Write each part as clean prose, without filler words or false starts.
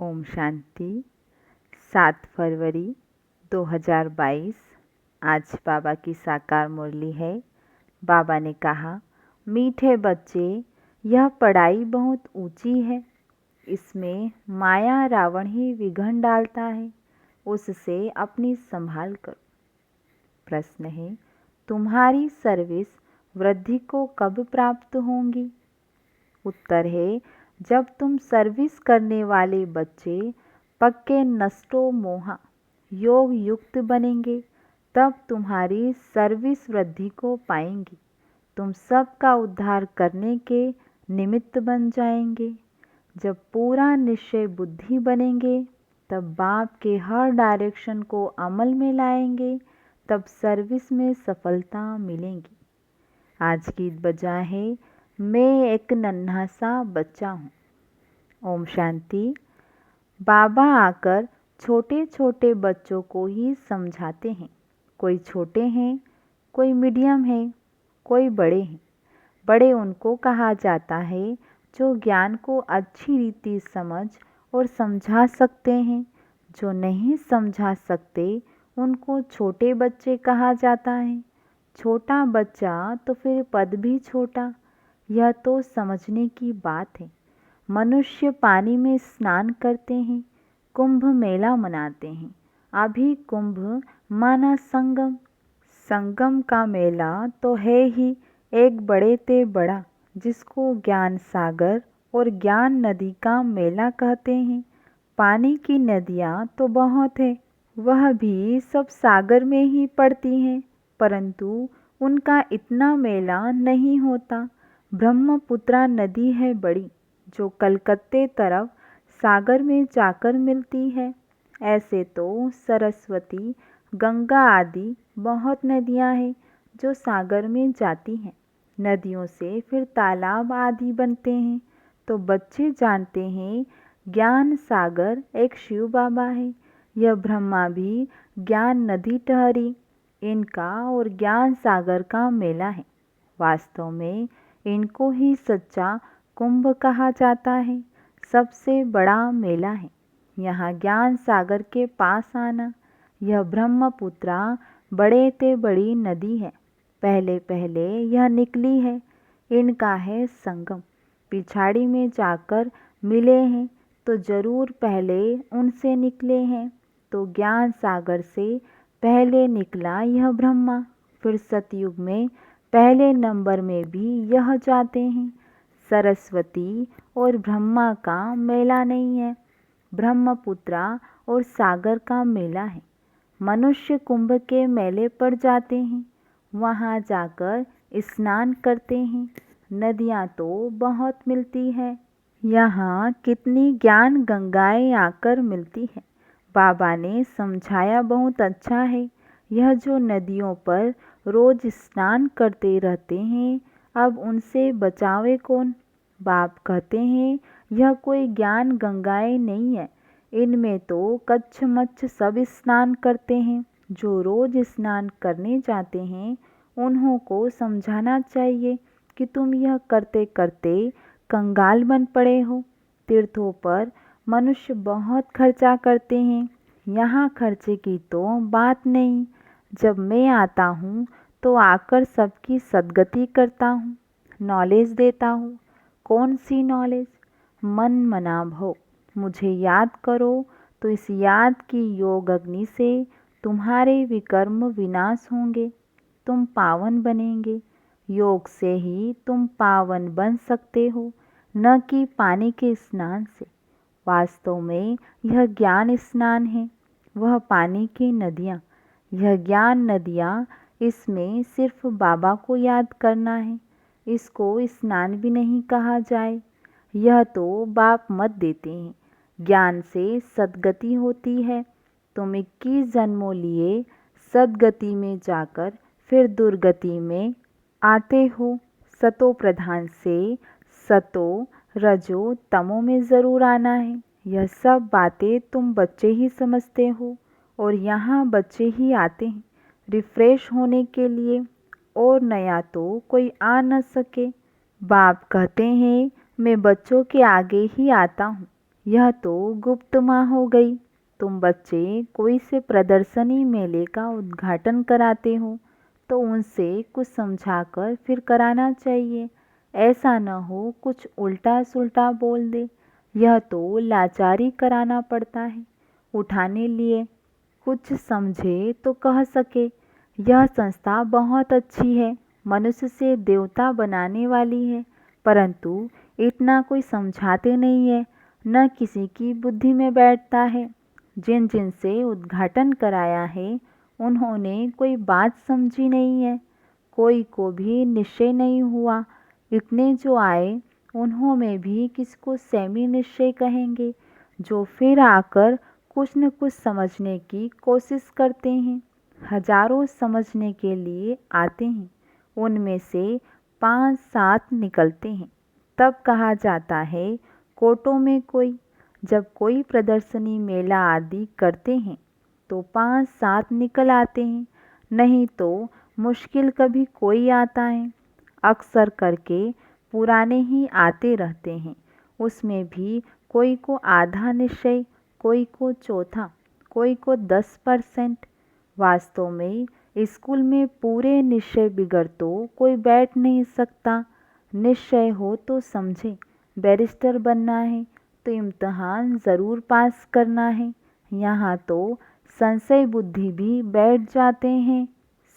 ओम शांति। 7 फरवरी 2022। आज बाबा की साकार मुरली है। बाबा ने कहा, मीठे बच्चे, यह पढ़ाई बहुत ऊंची है। इसमें माया रावण ही विघ्न डालता है। उससे अपनी संभाल करो। प्रश्न है, तुम्हारी सर्विस वृद्धि को कब प्राप्त होंगी? उत्तर है, जब तुम सर्विस करने वाले बच्चे पक्के नष्टो मोहा योग युक्त बनेंगे, तब तुम्हारी सर्विस वृद्धि को पाएंगी। तुम सबका उद्धार करने के निमित्त बन जाएंगे। जब पूरा निश्चय बुद्धि बनेंगे, तब बाप के हर डायरेक्शन को अमल में लाएंगे, तब सर्विस में सफलता मिलेगी। आज गीत बजा है, मैं एक नन्हा सा बच्चा हूँ। ओम शांति। बाबा आकर छोटे छोटे बच्चों को ही समझाते हैं। कोई छोटे हैं, कोई मीडियम है, कोई बड़े हैं। बड़े उनको कहा जाता है जो ज्ञान को अच्छी रीति समझ और समझा सकते हैं। जो नहीं समझा सकते उनको छोटे बच्चे कहा जाता है। छोटा बच्चा तो फिर पद भी छोटा। यह तो समझने की बात है। मनुष्य पानी में स्नान करते हैं, कुंभ मेला मनाते हैं। अभी कुंभ माना संगम। संगम का मेला तो है ही एक बड़े ते बड़ा, जिसको ज्ञान सागर और ज्ञान नदी का मेला कहते हैं। पानी की नदियाँ तो बहुत है, वह भी सब सागर में ही पड़ती हैं, परंतु उनका इतना मेला नहीं होता। ब्रह्मपुत्रा नदी है बड़ी, जो कलकत्ते तरफ सागर में जाकर मिलती है। ऐसे तो सरस्वती, गंगा आदि बहुत नदियां हैं जो सागर में जाती हैं। नदियों से फिर तालाब आदि बनते हैं। तो बच्चे जानते हैं ज्ञान सागर एक शिव बाबा है। यह ब्रह्मा भी ज्ञान नदी ठहरी। इनका और ज्ञान सागर का मेला है। वास्तव में इनको ही सच्चा कुंभ कहा जाता है। सबसे बड़ा मेला है। यहाँ ज्ञान सागर के पास आना। यह ब्रह्मपुत्रा बड़े ते बड़ी नदी है। पहले पहले यह निकली है। इनका है संगम। पिछाड़ी में जाकर मिले हैं तो जरूर पहले उनसे निकले हैं। तो ज्ञान सागर से पहले निकला यह ब्रह्मा। फिर सतयुग में पहले नंबर में भी यह जाते हैं। सरस्वती और ब्रह्मा का मेला नहीं है, ब्रह्मपुत्रा और सागर का मेला है। मनुष्य कुंभ के मेले पर जाते हैं, वहाँ जाकर स्नान करते हैं। नदियाँ तो बहुत मिलती है। यहाँ कितनी ज्ञान गंगाएं आकर मिलती है। बाबा ने समझाया बहुत अच्छा है। यह जो नदियों पर रोज स्नान करते रहते हैं, अब उनसे बचावे कौन? बाप कहते हैं यह कोई ज्ञान गंगाएं नहीं है। इनमें तो कच्छ मच्छ सब स्नान करते हैं। जो रोज स्नान करने जाते हैं उन्हों को समझाना चाहिए कि तुम यह करते करते कंगाल बन पड़े हो। तीर्थों पर मनुष्य बहुत खर्चा करते हैं। यहाँ खर्चे की तो बात नहीं। जब मैं आता हूँ तो आकर सबकी सद्गति करता हूँ, नॉलेज देता हूँ। कौन सी नॉलेज? मन मना भव। मुझे याद करो तो इस याद की योग अग्नि से तुम्हारे विकर्म विनाश होंगे। तुम पावन बनेंगे। योग से ही तुम पावन बन सकते हो, न कि पानी के स्नान से। वास्तव में यह ज्ञान स्नान है, वह पानी की नदियाँ। यह ज्ञान नदियाँ, इसमें सिर्फ बाबा को याद करना है। इसको स्नान भी नहीं कहा जाए। यह तो बाप मत देते हैं। ज्ञान से सद्गति होती है। तुम 21 जन्मों लिए सद्गति में जाकर फिर दुर्गति में आते हो। सतो प्रधान से सतो रजो तमो में ज़रूर आना है। यह सब बातें तुम बच्चे ही समझते हो, और यहाँ बच्चे ही आते हैं रिफ्रेश होने के लिए, और नया तो कोई आ न सके। बाप कहते हैं मैं बच्चों के आगे ही आता हूँ। यह तो गुप्त माँ हो गई। तुम बच्चे कोई से प्रदर्शनी मेले का उद्घाटन कराते हो तो उनसे कुछ समझाकर फिर कराना चाहिए। ऐसा न हो कुछ उल्टा सुल्टा बोल दे। यह तो लाचारी कराना पड़ता है। उठाने लिए कुछ समझे तो कह सके यह संस्था बहुत अच्छी है, मनुष्य से देवता बनाने वाली है, परंतु इतना कोई समझाते नहीं है, न किसी की बुद्धि में बैठता है। जिन जिन से उद्घाटन कराया है उन्होंने कोई बात समझी नहीं है, कोई को भी निश्चय नहीं हुआ। इतने जो आए उन्हों में भी किसको सेमी निश्चय कहेंगे, जो फिर आकर कुछ न कुछ समझने की कोशिश करते हैं। हजारों समझने के लिए आते हैं, उनमें से 5-7 निकलते हैं। तब कहा जाता है कोटों में कोई। जब कोई प्रदर्शनी मेला आदि करते हैं तो 5-7 निकल आते हैं, नहीं तो मुश्किल कभी कोई आता है। अक्सर करके पुराने ही आते रहते हैं, उसमें भी कोई को आधा निश्चय, कोई को चौथा, कोई को 10%। वास्तव में स्कूल में पूरे निश्चय बिगड़ तो कोई बैठ नहीं सकता। निश्चय हो तो समझे, बैरिस्टर बनना है तो इम्तहान ज़रूर पास करना है। यहाँ तो संशय बुद्धि भी बैठ जाते हैं,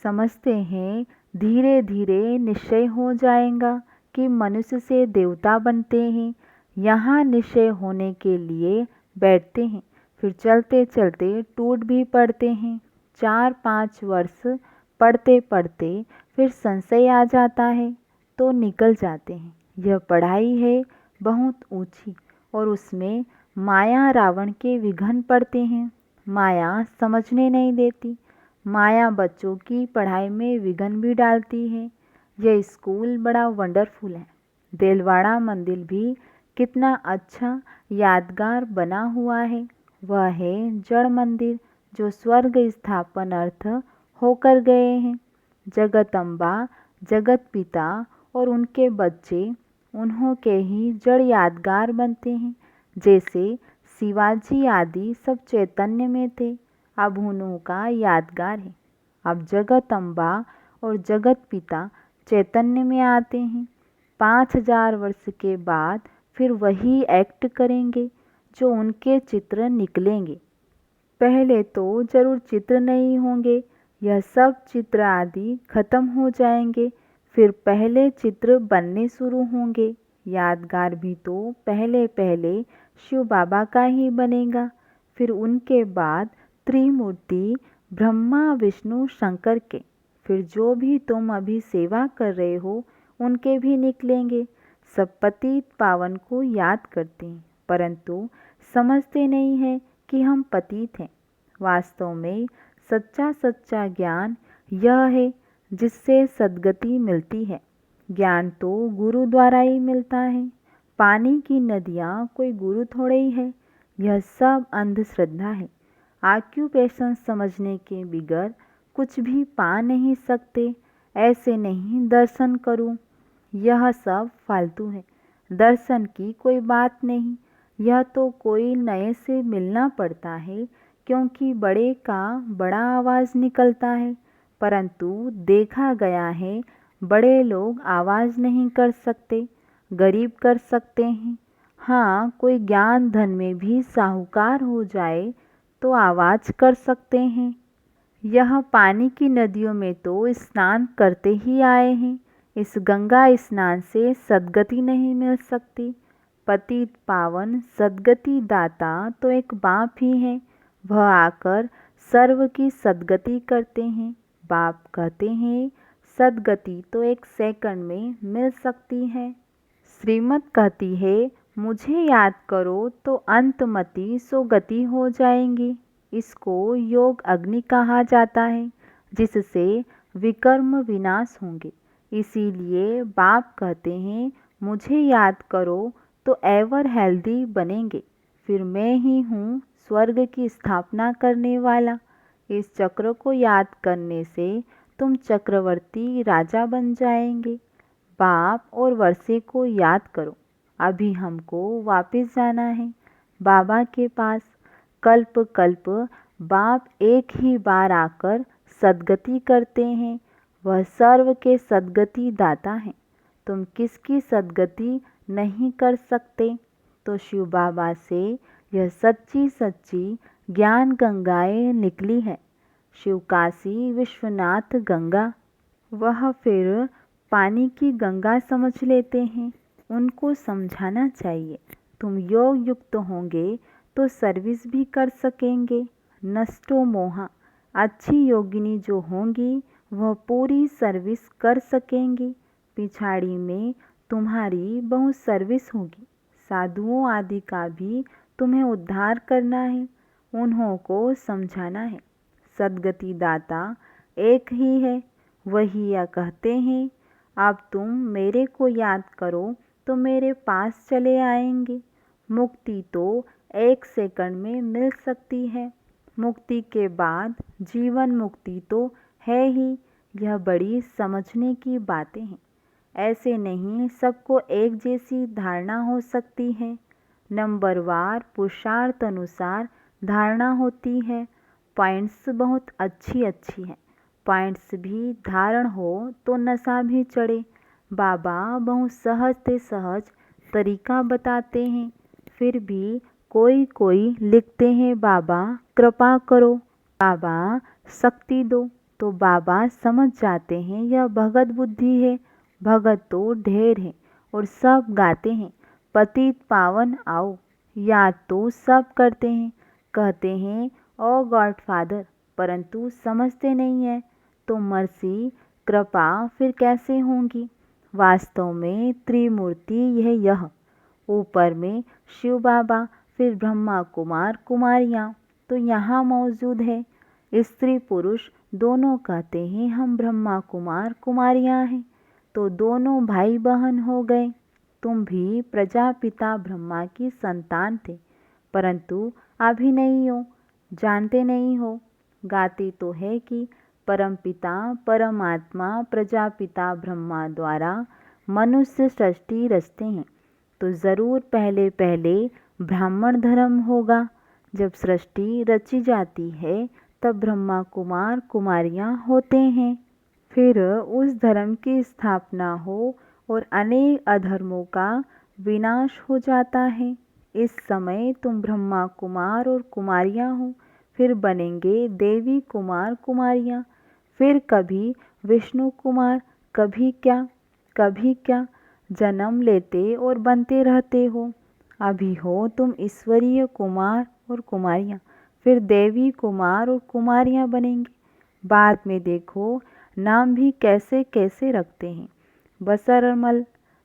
समझते हैं धीरे धीरे निश्चय हो जाएगा कि मनुष्य से देवता बनते हैं। यहाँ निश्चय होने के लिए बैठते हैं, फिर चलते चलते टूट भी पड़ते हैं। 4-5 वर्ष पढ़ते पढ़ते फिर संशय आ जाता है तो निकल जाते हैं। यह पढ़ाई है बहुत ऊंची और उसमें माया रावण के विघन पड़ते हैं। माया समझने नहीं देती, माया बच्चों की पढ़ाई में विघन भी डालती है। यह स्कूल बड़ा वंडरफुल है। देलवाड़ा मंदिर भी कितना अच्छा यादगार बना हुआ है। वह है जड़ मंदिर जो स्वर्ग स्थापन अर्थ होकर गए हैं। जगदम्बा, जगत पिता और उनके बच्चे उन्हों के ही जड़ यादगार बनते हैं। जैसे शिवाजी आदि सब चैतन्य में थे, अब उन्हों का यादगार है। अब जगदम्बा और जगत पिता चैतन्य में आते हैं। 5000 वर्ष के बाद फिर वही एक्ट करेंगे जो उनके चित्र निकलेंगे। पहले तो जरूर चित्र नहीं होंगे, यह सब चित्र आदि खत्म हो जाएंगे, फिर पहले चित्र बनने शुरू होंगे। यादगार भी तो पहले पहले शिव बाबा का ही बनेगा, फिर उनके बाद त्रिमूर्ति ब्रह्मा विष्णु शंकर के, फिर जो भी तुम अभी सेवा कर रहे हो उनके भी निकलेंगे। सब पतित पावन को याद करते हैं, परंतु समझते नहीं हैं कि हम पतित हैं। वास्तव में सच्चा सच्चा ज्ञान यह है जिससे सद्गति मिलती है। ज्ञान तो गुरु द्वारा ही मिलता है। पानी की नदियाँ कोई गुरु थोड़े ही है। यह सब अंधश्रद्धा है। ऑक्यूपेशन समझने के बिगर कुछ भी पा नहीं सकते। ऐसे नहीं दर्शन करूं, यह सब फालतू है। दर्शन की कोई बात नहीं, यह तो कोई नए से मिलना पड़ता है, क्योंकि बड़े का बड़ा आवाज़ निकलता है। परंतु देखा गया है बड़े लोग आवाज़ नहीं कर सकते, गरीब कर सकते हैं। हाँ, कोई ज्ञान धन में भी साहूकार हो जाए तो आवाज़ कर सकते हैं। यह पानी की नदियों में तो स्नान करते ही आए हैं। इस गंगा स्नान से सद्गति नहीं मिल सकती। पतित पावन सद्गति दाता तो एक बाप ही है, वह आकर सर्व की सद्गति करते हैं। बाप कहते हैं सद्गति तो 1 सेकंड में मिल सकती है। श्रीमत कहती है मुझे याद करो तो अंतमति सो गति हो जाएंगी। इसको योग अग्नि कहा जाता है, जिससे विकर्म विनाश होंगे। इसीलिए बाप कहते हैं मुझे याद करो तो एवर हेल्दी बनेंगे। फिर मैं ही हूँ स्वर्ग की स्थापना करने वाला। इस चक्र को याद करने से तुम चक्रवर्ती राजा बन जाएंगे। बाप और वर्षे को याद करो। अभी हमको वापस जाना है। बाबा के पास। कल्प कल्प बाप एक ही बार आकर सद्गति करते हैं। वह सर्व के सद्गति दाता हैं। तुम किसकी सद्गति नहीं कर सकते? तो शिव बाबा से यह सच्ची सच्ची ज्ञान गंगाएं निकली है। शिव काशी विश्वनाथ गंगा। वह फिर पानी की गंगा समझ लेते हैं। उनको समझाना चाहिए, तुम योग युक्त होंगे तो सर्विस भी कर सकेंगे। नष्टो मोहा, अच्छी योगिनी जो होंगी वह पूरी सर्विस कर सकेंगी। पिछाड़ी में तुम्हारी बहुत सर्विस होगी। साधुओं आदि का भी तुम्हें उद्धार करना है, उन्हों को समझाना है। सद्गति दाता एक ही है। वही यह कहते हैं, अब तुम मेरे को याद करो तो मेरे पास चले आएंगे। मुक्ति तो 1 सेकंड में मिल सकती है। मुक्ति के बाद जीवन मुक्ति तो है ही। यह बड़ी समझने की बातें हैं। ऐसे नहीं सबको एक जैसी धारणा हो सकती है। नंबरवार पुरुषार्थ अनुसार धारणा होती है। पॉइंट्स बहुत अच्छी अच्छी हैं। पॉइंट्स भी धारण हो तो नशा भी चढ़े। बाबा बहुत सहज से सहज तरीका बताते हैं। फिर भी कोई कोई लिखते हैं, बाबा कृपा करो, बाबा शक्ति दो। तो बाबा समझ जाते हैं यह भगत बुद्धि है। भगत तो ढेर है और सब गाते हैं, पतित पावन आओ। याद तो सब करते हैं, कहते हैं ओ गॉड फादर, परंतु समझते नहीं है। तो मर्सी कृपा फिर कैसे होंगी? वास्तव में त्रिमूर्ति यह ऊपर में शिव बाबा, फिर ब्रह्मा कुमार कुमारियाँ तो यहाँ मौजूद है। स्त्री पुरुष दोनों कहते हैं हम ब्रह्मा कुमार कुमारियाँ हैं, तो दोनों भाई बहन हो गए। तुम भी प्रजापिता ब्रह्मा की संतान थे, परंतु अभी नहीं हो, जानते नहीं हो। गाते तो है कि परमपिता परमात्मा प्रजापिता ब्रह्मा द्वारा मनुष्य सृष्टि रचते हैं, तो ज़रूर पहले पहले ब्राह्मण धर्म होगा। जब सृष्टि रची जाती है तब ब्रह्मा कुमार कुमारियाँ होते हैं। फिर उस धर्म की स्थापना हो और अनेक अधर्मों का विनाश हो जाता है। इस समय तुम ब्रह्मा कुमार और कुमारियाँ हो, फिर बनेंगे देवी कुमार कुमारियाँ, फिर कभी विष्णु कुमार, कभी क्या जन्म लेते और बनते रहते हो। अभी हो तुम ईश्वरीय कुमार और कुमारियाँ, फिर देवी कुमार और कुमारियाँ बनेंगे। बाद में देखो नाम भी कैसे कैसे रखते हैं, बसरमल,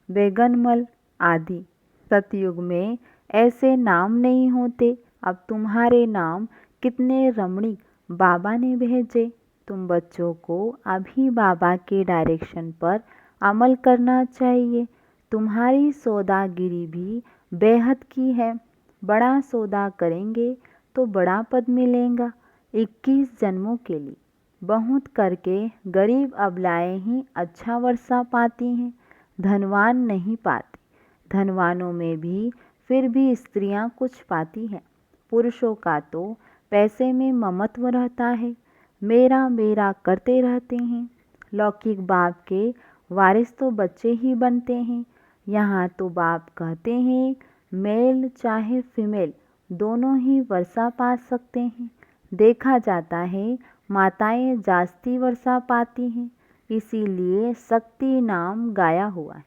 बेगनमल आदि। सतयुग में ऐसे नाम नहीं होते। अब तुम्हारे नाम कितने रमणीक बाबा ने भेजे। तुम बच्चों को अभी बाबा के डायरेक्शन पर अमल करना चाहिए। तुम्हारी सौदागिरी भी बेहद की है। बड़ा सौदा करेंगे तो बड़ा पद मिलेगा। 21 जन्मों के लिए बहुत करके गरीब अबलाएं ही अच्छा वर्षा पाती हैं, धनवान नहीं पाते। धनवानों में भी फिर भी स्त्रियां कुछ पाती हैं। पुरुषों का तो पैसे में ममत्व रहता है, मेरा मेरा करते रहते हैं। लौकिक बाप के वारिस तो बच्चे ही बनते हैं। यहाँ तो बाप कहते हैं मेल चाहे फीमेल दोनों ही वर्षा पा सकते हैं। देखा जाता है माताएं जास्ती वर्षा पाती हैं, इसीलिए शक्ति नाम गाया हुआ है।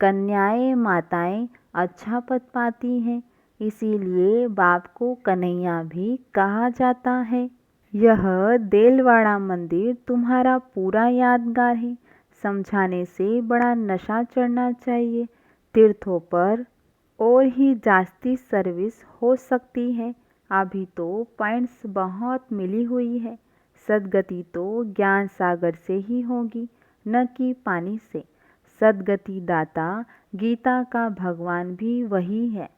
कन्याएं माताएं अच्छा पद पाती हैं, इसीलिए बाप को कन्हैया भी कहा जाता है। यह देलवाड़ा मंदिर तुम्हारा पूरा यादगार है। समझाने से बड़ा नशा चढ़ना चाहिए। तीर्थों पर और ही जास्ती सर्विस हो सकती है। अभी तो पॉइंट्स बहुत मिली हुई है। सद्गति तो ज्ञान सागर से ही होगी, न कि पानी से। सद्गति दाता गीता का भगवान भी वही है।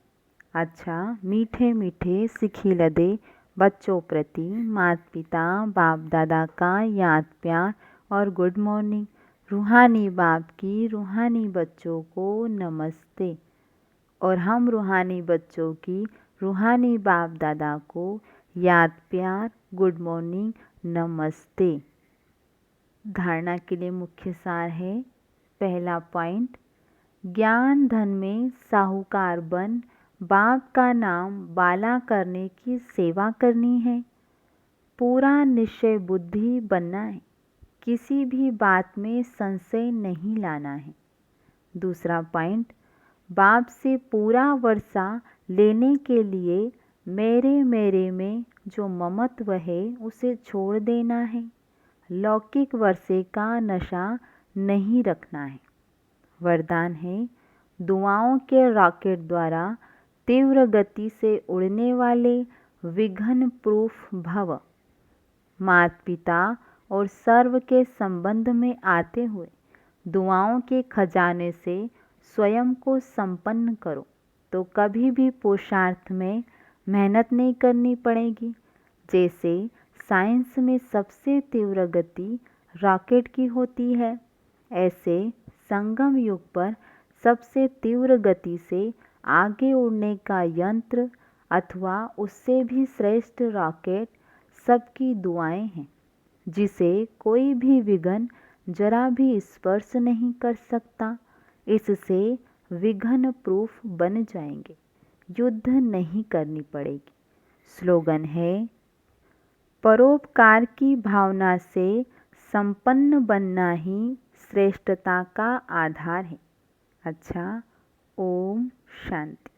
अच्छा, मीठे मीठे सिखी लदे बच्चों प्रति माता पिता बाप दादा का याद प्यार और गुड मॉर्निंग। रूहानी बाप की रूहानी बच्चों को नमस्ते। और हम रूहानी बच्चों की रूहानी बाप दादा को याद प्यार, गुड मॉर्निंग, नमस्ते। धारणा के लिए मुख्य सार है। पहला पॉइंट, ज्ञान धन में साहूकार बन बाप का नाम बाला करने की सेवा करनी है। पूरा निश्चय बुद्धि बनना है। किसी भी बात में संशय नहीं लाना है। दूसरा पॉइंट, बाप से पूरा वर्षा लेने के लिए मेरे में जो ममत्व है उसे छोड़ देना है। लौकिक वर्षे का नशा नहीं रखना है। वरदान है, दुआओं के रॉकेट द्वारा तीव्र गति से उड़ने वाले विघ्न प्रूफ भव। माता पिता और सर्व के संबंध में आते हुए दुआओं के खजाने से स्वयं को संपन्न करो तो कभी भी पुरुषार्थ में मेहनत नहीं करनी पड़ेगी। जैसे साइंस में सबसे तीव्र गति रॉकेट की होती है, ऐसे संगम युग पर सबसे तीव्र गति से आगे उड़ने का यंत्र अथवा उससे भी श्रेष्ठ रॉकेट सबकी दुआएं हैं, जिसे कोई भी विघ्न जरा भी स्पर्श नहीं कर सकता। इससे विघ्न प्रूफ बन जाएंगे, युद्ध नहीं करनी पड़ेगी। स्लोगन है, परोपकार की भावना से संपन्न बनना ही श्रेष्ठता का आधार है। अच्छा, ओम शांति।